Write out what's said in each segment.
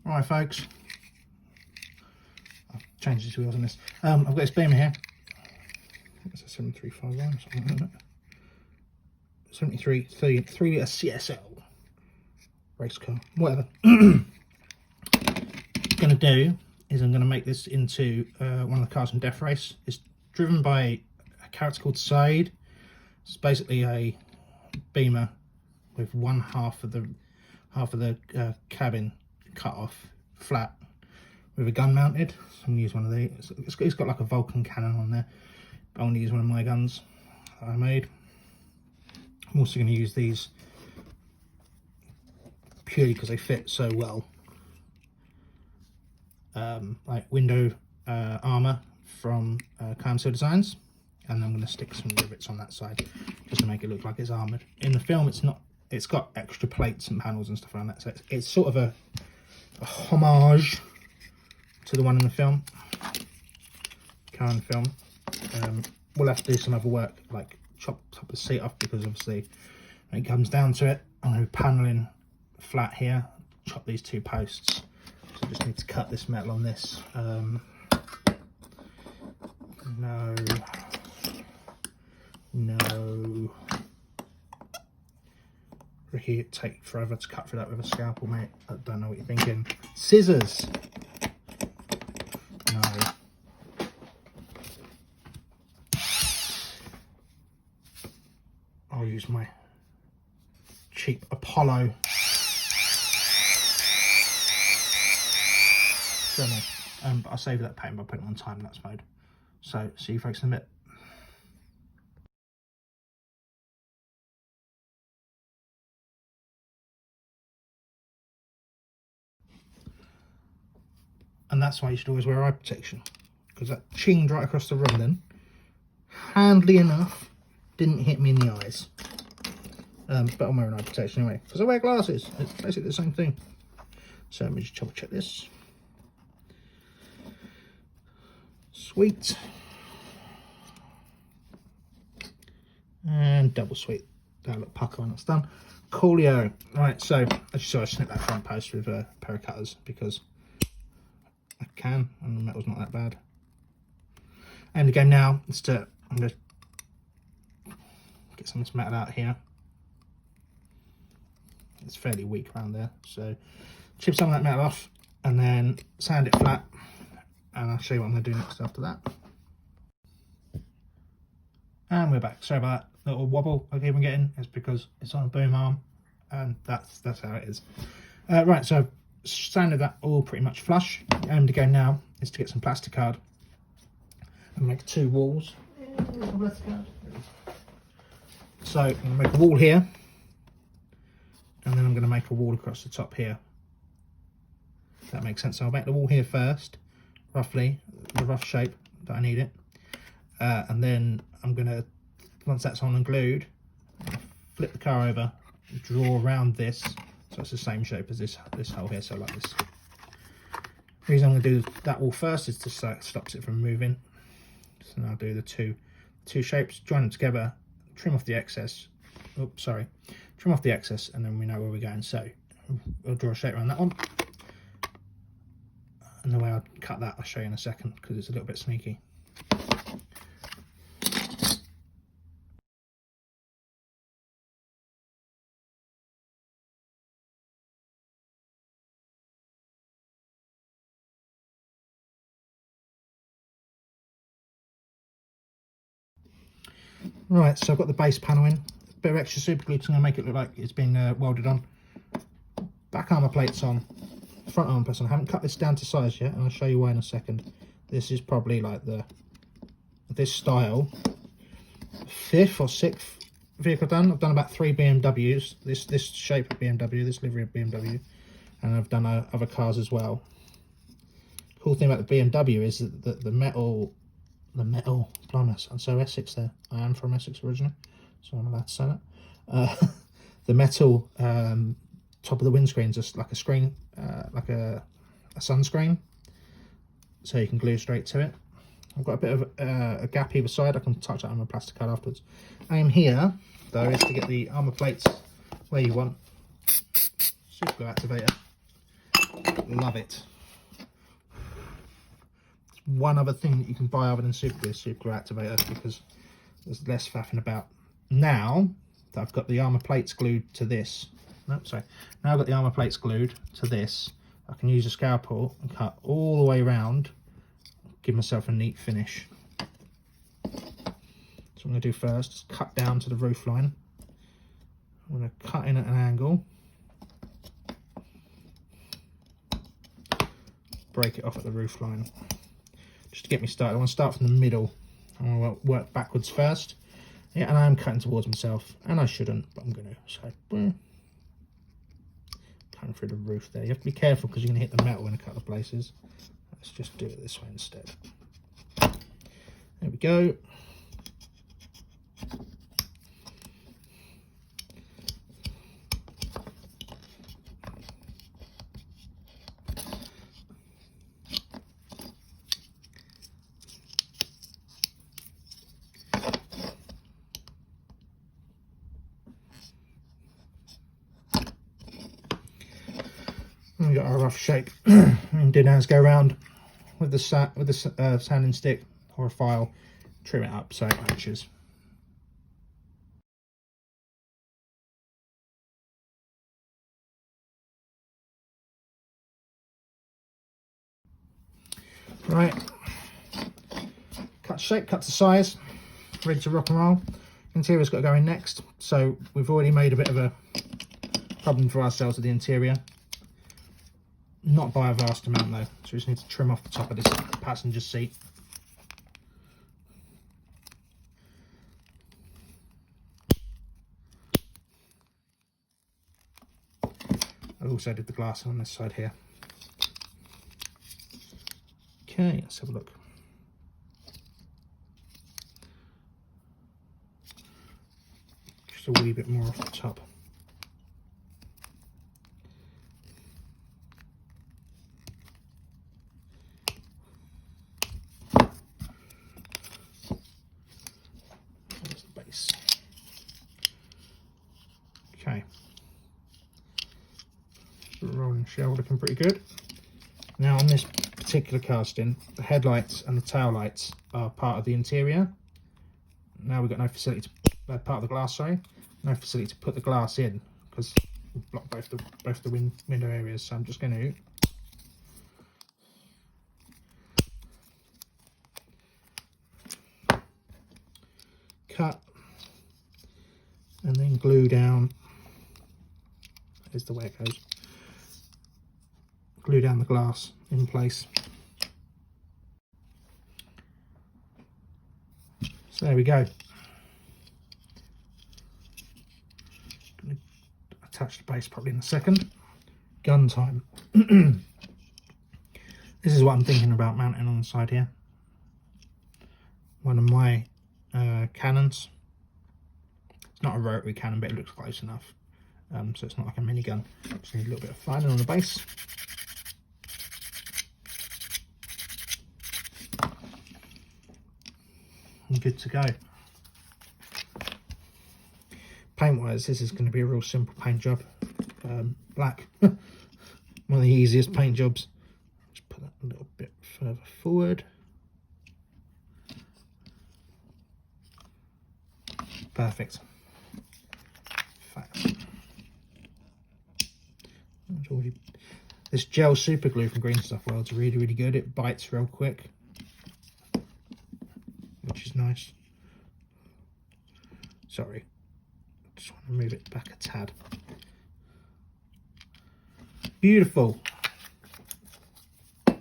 Alright folks, I've changed these wheels on this. I've got this beamer here. It's a 7351, something like that. 73 3 litre CSL race car, whatever. What I'm going to do is I'm going to make this into one of the cars from Deathrace. It's driven by a character called Said. It's basically a beamer with one half of the cabin cut off flat with a gun mounted. So I'm going to use one of these. It's got like a Vulcan cannon on there, but I'm going to use one of my guns that I made. I'm also going to use these purely because they fit so well, like window armour from Clamshell Designs, and I'm going to stick some rivets on that side just to make it look like it's armoured. In the film it's not, it's got extra plates and panels and stuff like that, so it's sort of a homage to the one in the film, current film. We'll have to do some other work, like chop the seat off, because obviously when it comes down to it, I'm going to be panelling flat here, chop these two posts, so I just need to cut this metal on this. No, Ricky, it'd take forever to cut through that with a scalpel, mate. I don't know what you're thinking. Scissors. No. I'll use my cheap Apollo Dremel, but I'll save that paint by putting it on time-lapse mode. So, see you folks in a bit. And that's why you should always wear eye protection, because that chinged right across the room then, handily enough, didn't hit me in the eyes. But I'm wearing eye protection anyway, because I wear glasses. It's basically the same thing. So let me just double check this. Sweet. And double sweet. That'll look pucker when it's done. Coolio. Right, so as you saw, I snipped that front post with a pair of cutters because I can, and the metal's not that bad. And the game now is to, I'm going to get some of this metal out here. It's fairly weak around there, so chip some of that metal off and then sand it flat, and I'll show you what I'm going to do next after that. And we're back. Sorry about that little wobble I keep on getting. It's because it's on a boom arm, and that's how it is. Right, so I've sanded that all pretty much flush. The aim to go now is to get some plastic card and make two walls. So I'm going to make a wall here, and then I'm going to make a wall across the top here. If that makes sense. So I'll make the wall here first, roughly, the rough shape that I need it. And then I'm going to, once that's on and glued, flip the car over, draw around this, so it's the same shape as this hole here, so like this. The reason I'm going to do that wall first is to so it stops it from moving. So now I'll do the two shapes, join them together, trim off the excess. Oops, sorry. Trim off the excess, and then we know where we're going. So we'll draw a shape around that one. And the way I'll cut that, I'll show you in a second, because it's a little bit sneaky. Right, so I've got the base panel in. A bit of extra super glue to make it look like it's been welded on. Back armour plates on. Front armour plates on. I haven't cut this down to size yet, and I'll show you why in a second. This is probably like this style, 5th or 6th vehicle done. I've done about 3 BMWs. This shape of BMW, this livery of BMW, and I've done other cars as well. Cool thing about the BMW is that the metal, blimey, I'm so Essex there. I am from Essex originally, so I'm allowed to say that. The metal top of the windscreen is just like a screen, like a sunscreen, so you can glue straight to it. I've got a bit of a gap either side. I can touch that on my plastic card afterwards. Aim here, though, is to get the armour plates where you want. super glue activator. Love it. One other thing that you can buy other than super glue activator, because there's less faffing about. Now that I've got the armour plates glued to this, now I've got the armour plates glued to this, I can use a scalpel and cut all the way around, give myself a neat finish. So what I'm going to do first is cut down to the roof line. I'm going to cut in at an angle, break it off at the roof line. Just to get me started, I want to start from the middle. I want to work backwards first. Yeah, and I am cutting towards myself, and I shouldn't, but I'm going to. So, cutting through the roof there. You have to be careful because you're going to hit the metal in a couple of places. Let's just do it this way instead. There we go. We got our rough shape. And do now is go around with the sanding stick or a file, trim it up so it matches. Right, cut shape, cut to size, ready to rock and roll. Interior's got to go in next, so we've already made a bit of a problem for ourselves with the interior. Not by a vast amount though, so we just need to trim off the top of this passenger seat. I also did the glass on this side here. Okay, let's have a look. Just a wee bit more off the top. There's the base. Okay. Rolling shell looking pretty good. Now on this particular casting, the headlights and the tail lights are part of the interior. Now we've got no facility to part of the glass, sorry, no facility to put the glass in because we've blocked both the window areas. So I'm just going to cut and then glue down. Is the way it goes. Glue down the glass in place. So there we go. Gonna attach the base probably in a second. Gun time. This is what I'm thinking about mounting on the side here. One of my cannons. It's not a rotary cannon, but it looks close enough. So it's not like a minigun. Just need a little bit of filing on the base. And good to go. Paint wise, this is going to be a real simple paint job. Black, one of the easiest paint jobs. Just put that a little bit further forward. Perfect. This gel super glue from Green Stuff World's really good. It bites real quick, which is nice. Sorry, just want to move it back a tad. Beautiful. I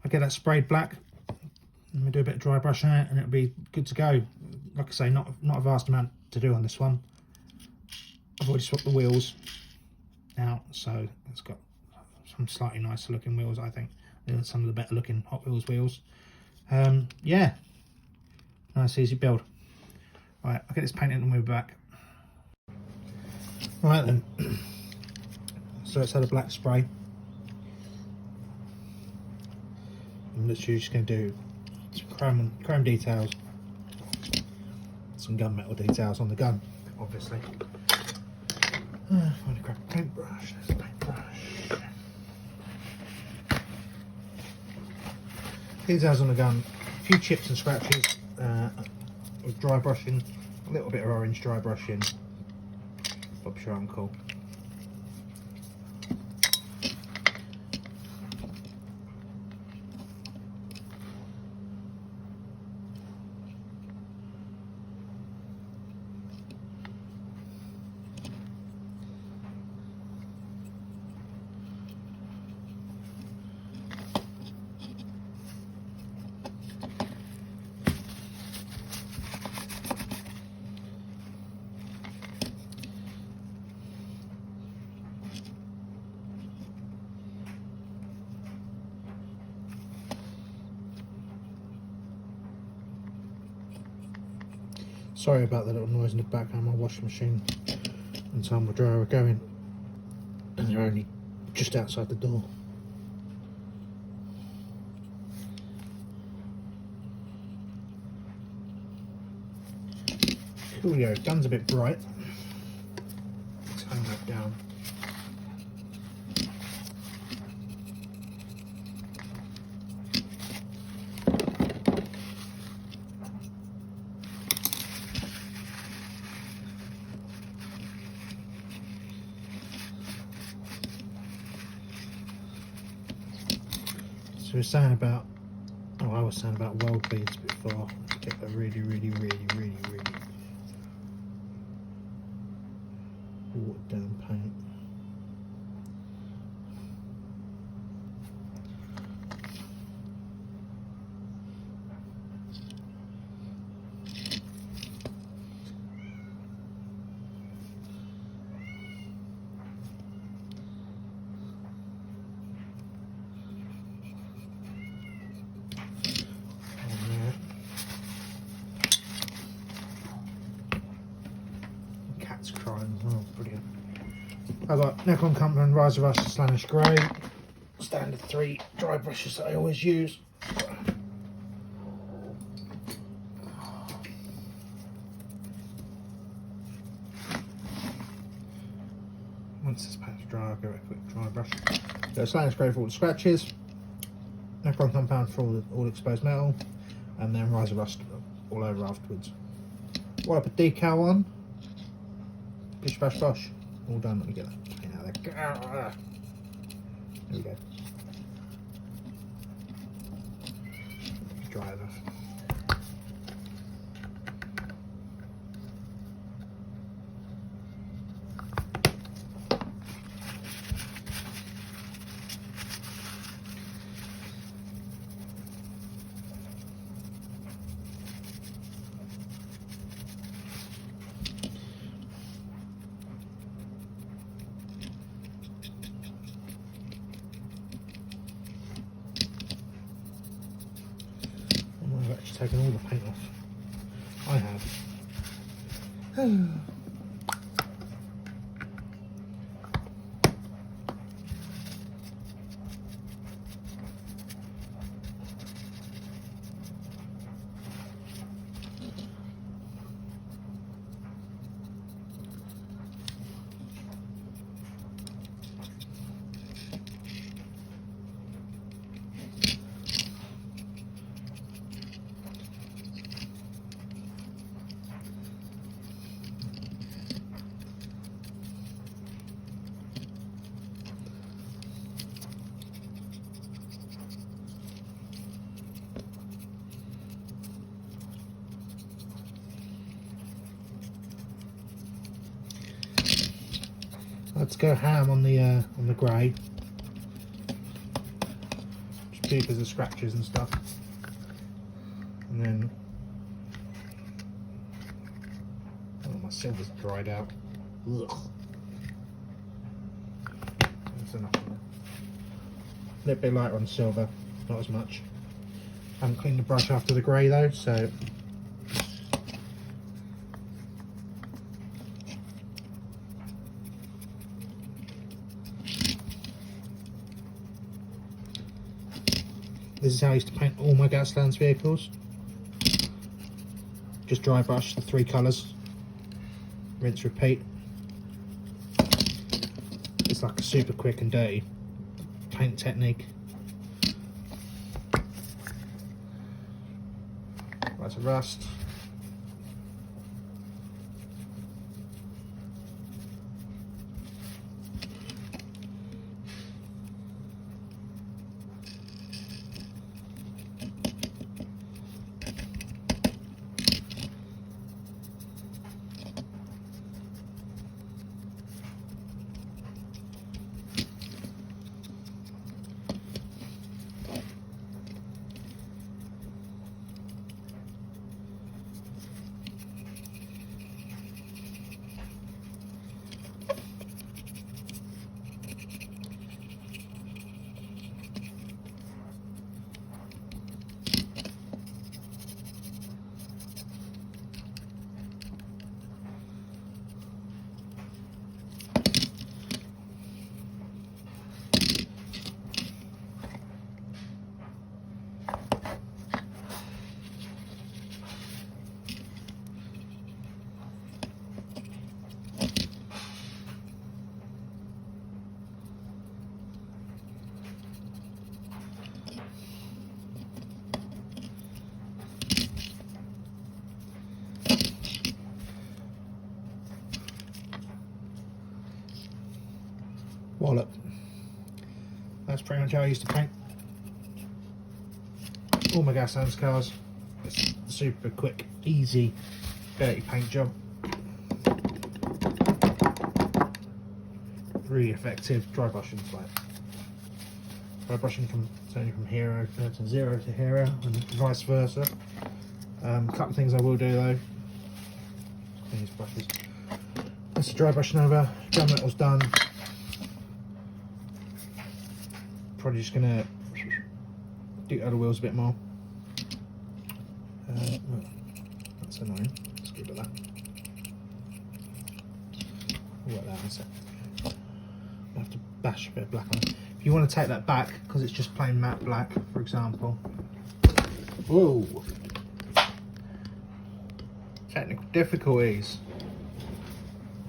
get that sprayed black. I'm gonna do a bit of dry brush on it, and it'll be good to go. Like I say, not a vast amount to do on this one. I've already swapped the wheels out, so it's got some slightly nicer looking wheels, I think. They're some of the better looking Hot Wheels wheels. Yeah, nice easy build. Right, I'll get this painted and we'll be back. Right then, so it's had a black spray. I'm literally just going to do some chrome details, some gunmetal details on the gun. obviously. Find a crap paintbrush. There's a paintbrush. Details on the gun. A few chips and scratches with dry brushing. A little bit of orange dry brushing. Bob's your uncle. Sorry about the little noise in the background. My washing machine and tumble dryer are going, and they're only just outside the door. Coolio, gun's a bit bright. Let's hang that down. So we're saying about, oh, I was saying about weld beads before. Get a really watered down paint. Cat's crying, oh brilliant. I've got Nikon Cumberland Riser Rust Slanish Grey, standard 3 dry brushes that I always use. Once this paint's dry, I'll give it a quick dry brush. So Slanish Grey for all the scratches, Nikon Compound for all the exposed metal, and then Riser Rust all over afterwards. Wipe a decal on. Bish bash bosh. All done. Let me get that paint out of there. There we go. Dry enough. I've actually taken all the paint off. I have. Let's go ham on the grey. Just because of scratches and stuff. And then my silver's dried out. Ugh. That's enough of that. A little bit lighter on silver, not as much. I haven't cleaned the brush after the grey though, so this is how I used to paint all my Gaslands vehicles. Just dry brush the 3 colours. rinse, repeat. It's like a super quick and dirty paint technique. Right, to rust. Wallop. That's pretty much how I used to paint all my Gaslands cars. It's a super quick, easy, dirty paint job. Really effective dry brushing, like dry brushing from certainly from hero to zero to hero, and vice versa. A couple of things I will do though. These brushes. That's the dry brushing over. Drum metal's done. Probably just gonna decal the wheels a bit more. That's annoying. Let's get rid of that. We'll work that out in a sec. I'll have to bash a bit of black on it. If you want to take that back, because it's just plain matte black, for example. Whoa! Technical difficulties.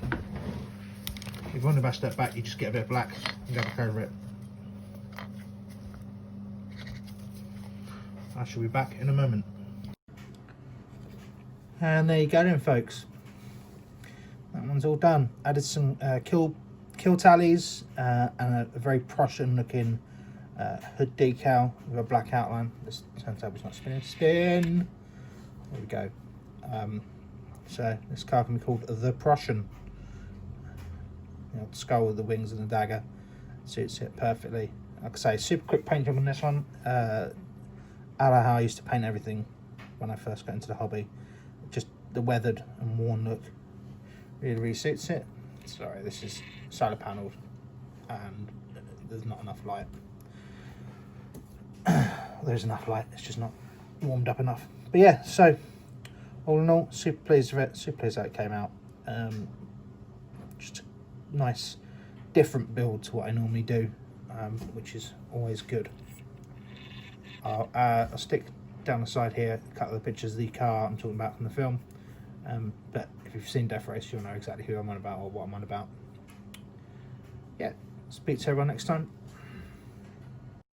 If you want to bash that back, you just get a bit of black and go back over it. I shall be back in a moment. And there you go then, folks. That one's all done. Added some kill tallies and a very Prussian looking hood decal with a black outline. This turntable's not spinning. Spin! There we go. So this car can be called the Prussian. You know, the skull with the wings and the dagger suits it perfectly. Like I say, super quick paint job on this one. I know how I used to paint everything when I first got into the hobby. Just the weathered and worn look really suits it. Sorry, this is solar panelled and there's not enough light. There's enough light, it's just not warmed up enough. But yeah, so all in all, super pleased with it, super pleased that it came out. Just a nice different build to what I normally do, which is always good. I'll stick down the side here a couple of the pictures of the car I'm talking about from the film, but if you've seen Deathrace, you'll know exactly who I'm on about or what I'm on about. Yeah, speak to everyone next time.